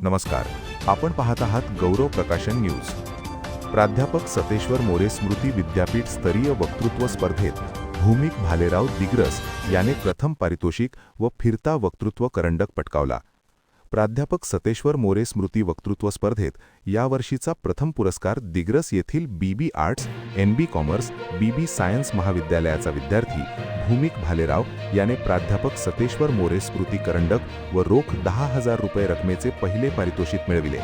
नमस्कार. आपण पाहत आहात गौरव प्रकाशन न्यूज. प्राध्यापक सतेश्वर मोरे स्मृती विद्यापीठ स्तरीय वक्तृत्व स्पर्धेत भूमिक भालेराव दिग्रस याने प्रथम पारितोषिक व फिरता वक्तृत्व करंडक पटकावला. प्राध्यापक सतेश्वर मोरे स्मृती वक्तृत्व स्पर्धेत यावर्षीचा प्रथम पुरस्कार दिग्रस येथील BB arts, NB commerce, BB science महाविद्यालयाचा विद्यार्थी भूमिक भालेराव याने प्राध्यापक सतेश्वर मोरे स्मृती करंडक व रोख 10,000 रुपये रकमेचे पहिले पारितोषिक मिळविले.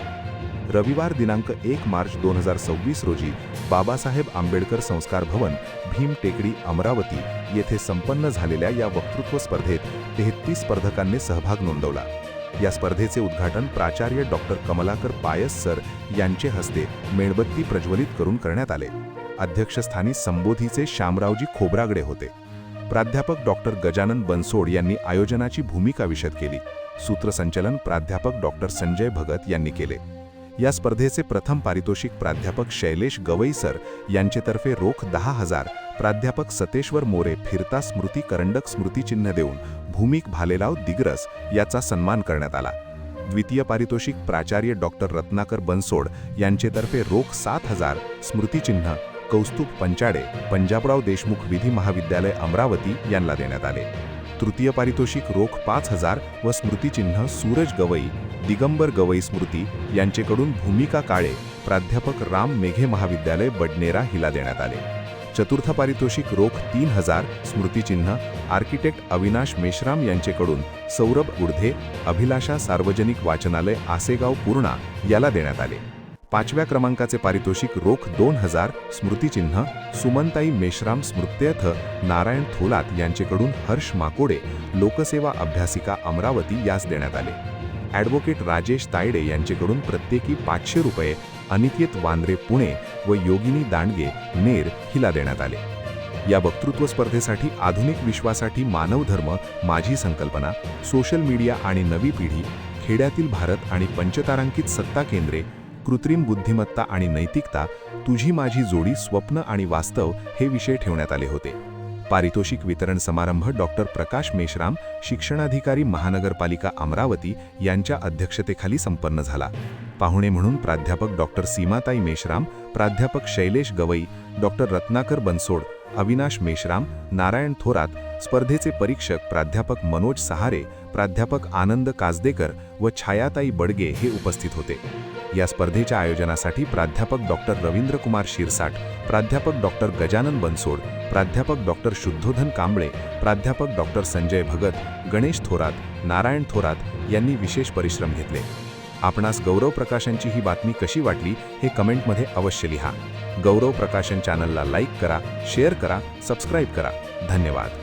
रविवार दिनांक 1 मार्च 2026 रोजी बाबासाहेब आंबेडकर संस्कार भवन, भीम टेकडी, अमरावती येथे संपन्न झालेल्या या वक्तृत्व स्पर्धेत 33 स्पर्धकांनी सहभाग नोंदवला. या स्पर्धेचे उद्घाटन प्राचार्य डॉक्टर कमलाकर पायस सर यांचे हस्ते मेणबत्ती प्रज्वलित करून करण्यात आले. अध्यक्षस्थानी संबोधीचे शामरावजी खोब्रागडे होते. प्राध्यापक डॉक्टर गजानन बनसोड यांनी आयोजनाची भूमिका विशद केली. सूत्रसंचलन प्राध्यापक डॉक्टर संजय भगत यांनी केले. या स्पर्धेचे प्रथम पारितोषिक प्राध्यापक शैलेश गवई सर यांचेतर्फे रोख 10,000, प्राध्यापक सतेश्वर मोरे फिरता स्मृती करंडक स्मृतिचिन्ह देऊन भूमिक भालेराव दिग्रस याचा सन्मान करण्यात आला. द्वितीय पारितोषिक प्राचार्य डॉक्टर रत्नाकर बनसोड यांचेतर्फे रोख 7,000, स्मृतिचिन्ह कौस्तुभ पंचाडे, पंजाबराव देशमुख विधी महाविद्यालय अमरावती यांना देण्यात आले. तृतीय पारितोषिक रोख 5,000 व स्मृतिचिन्ह सूरज गवई, दिगंबर गवई स्मृती यांचेकडून भूमिका काळे, प्राध्यापक राम मेघे महाविद्यालय बडनेरा हिला देण्यात आले. चतुर्थ पारितोषिक रोख 3,000, स्मृतिचिन्ह आर्किटेक्ट अविनाश मेश्राम यांचेकडून सौरभ उर्धे, अभिलाषा सार्वजनिक वाचनालय आसेगाव पूर्णा याला देण्यात आले. पाचव्या क्रमांकाचे पारितोषिक रोख 2,000, स्मृतिचिन्ह सुमनताई मेश्राम स्मृत्यर्थ नारायण थोलात यांचेकडून हर्ष माकोडे, लोकसेवा अभ्यासिका अमरावती यास देण्यात आले. ॲडव्होकेट राजेश तायडे यांचेकडून प्रत्येकी 500 रुपये, अनिकेत वांद्रे पुणे व योगिनी दांडगे नेर हिला देण्यात आले. या वक्तृत्व स्पर्धेसाठी आधुनिक विश्वासाठी मानवधर्म माझी संकल्पना, सोशल मीडिया आणि नवी पिढी, खेड्यातील भारत आणि पंचतारांकित सत्ता केंद्रे, कृत्रिम बुद्धिमत्ता आणि नैतिकता, तुझी माझी जोडी, स्वप्न आणि वास्तव हे विषय ठेवण्यात आले होते. पारितोषिक वितरण समारंभ डॉक्टर प्रकाश मेश्राम, शिक्षणाधिकारी महानगरपालिका अमरावती यांच्या अध्यक्षतेखाली संपन्न झाला. पाहुणे म्हणून प्राध्यापक डॉक्टर सीमाताई मेश्राम, प्राध्यापक शैलेश गवई, डॉक्टर रत्नाकर बनसोड, अविनाश मेश्राम, नारायण थोरात, स्पर्धेचे परीक्षक प्राध्यापक मनोज सहारे, प्राध्यापक आनंद काजदेकर व छायाताई बडगे हे उपस्थित होते. या स्पर्धेच्या आयोजनासाठी प्राध्यापक डॉक्टर रवींद्रकुमार शिरसाट, प्राध्यापक डॉक्टर गजानन बनसोड, प्राध्यापक डॉक्टर शुद्धोधन कांबळे, प्राध्यापक डॉक्टर संजय भगत, गणेश थोरात, नारायण थोरात यांनी विशेष परिश्रम घेतले. आपणास गौरव प्रकाशनची ही बातमी कशी वाटली हे कमेंटमध्ये अवश्य लिहा. गौरव प्रकाशन चॅनलला लाईक करा, शेअर करा, सबस्क्राईब करा. धन्यवाद.